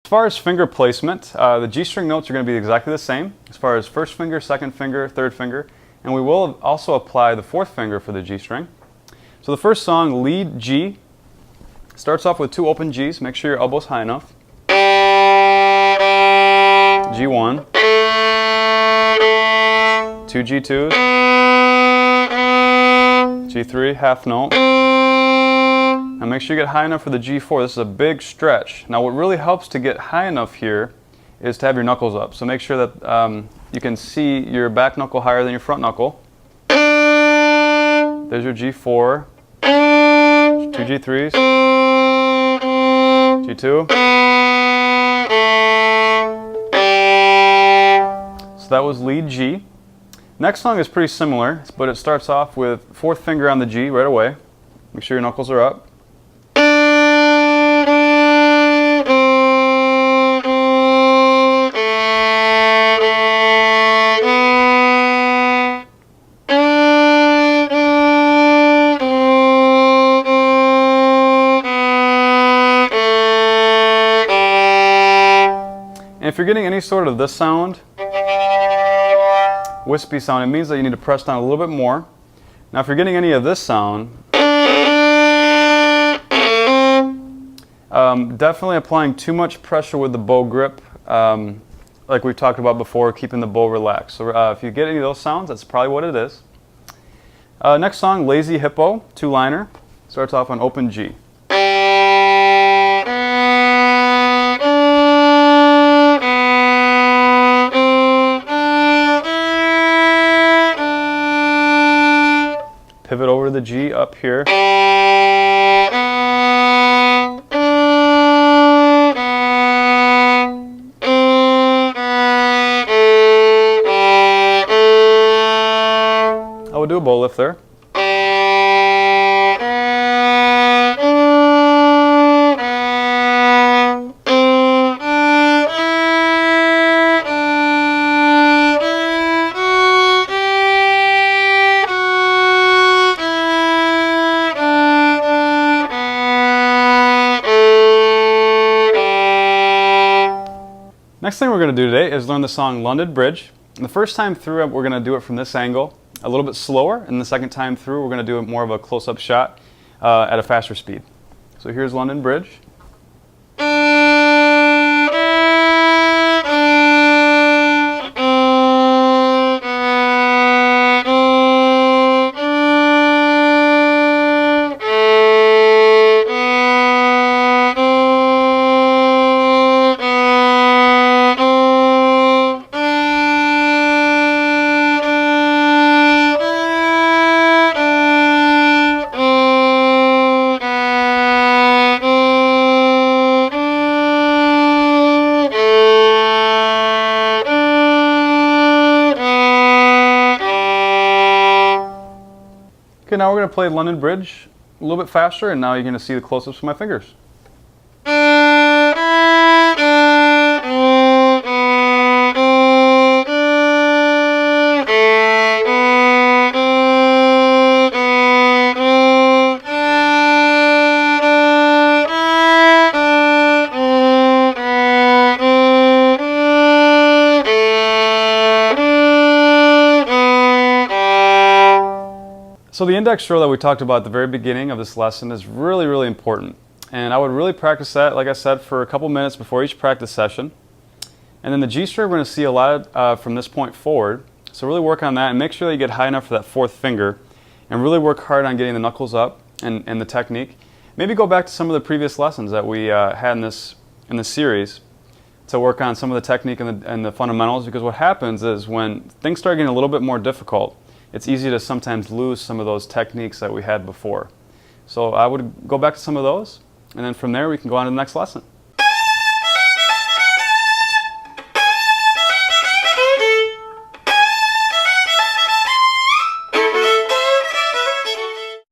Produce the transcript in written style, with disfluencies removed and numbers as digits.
As far as finger placement, the G string notes are going to be exactly the same as far as first finger, second finger, third finger, and we will also apply the fourth finger for the G string. So the first song, lead G, starts off with 2 open Gs. Make sure your elbow's high enough. G1, 2 G2s, G3, half note. Now make sure you get high enough for the G4. This is a big stretch. Now what really helps to get high enough here is to have your knuckles up. So make sure that you can see your back knuckle higher than your front knuckle. There's your G4, 2 G3s, G2. So that was lead G. Next song is pretty similar, but it starts off with fourth finger on the G right away. Make sure your knuckles are up. And if you're getting any sort of this sound, wispy sound, it means that you need to press down a little bit more. Now if you're getting any of this sound, definitely applying too much pressure with the bow grip, like we talked about before, keeping the bow relaxed. So if you get any of those sounds, that's probably what it is. Next song, Lazy Hippo, 2-liner, starts off on open G. Pivot over to the G up here. I would do a bow lift there. Next thing we're going to do today is learn the song London Bridge. And the first time through we're going to do it from this angle a little bit slower, and the second time through we're going to do it more of a close-up shot at a faster speed. So here's London Bridge. Okay, now we're going to play London Bridge a little bit faster, and now you're going to see the close-ups of my fingers. So the index drill that we talked about at the very beginning of this lesson is really, really important. And I would really practice that, like I said, for a couple minutes before each practice session. And then the G string we're going to see a lot from this point forward. So really work on that and make sure that you get high enough for that fourth finger. And really work hard on getting the knuckles up and the technique. Maybe go back to some of the previous lessons that we had in this series to work on some of the technique and the fundamentals, because what happens is when things start getting a little bit more difficult, it's easy to sometimes lose some of those techniques that we had before. So I would go back to some of those, and then from there we can go on to the next lesson.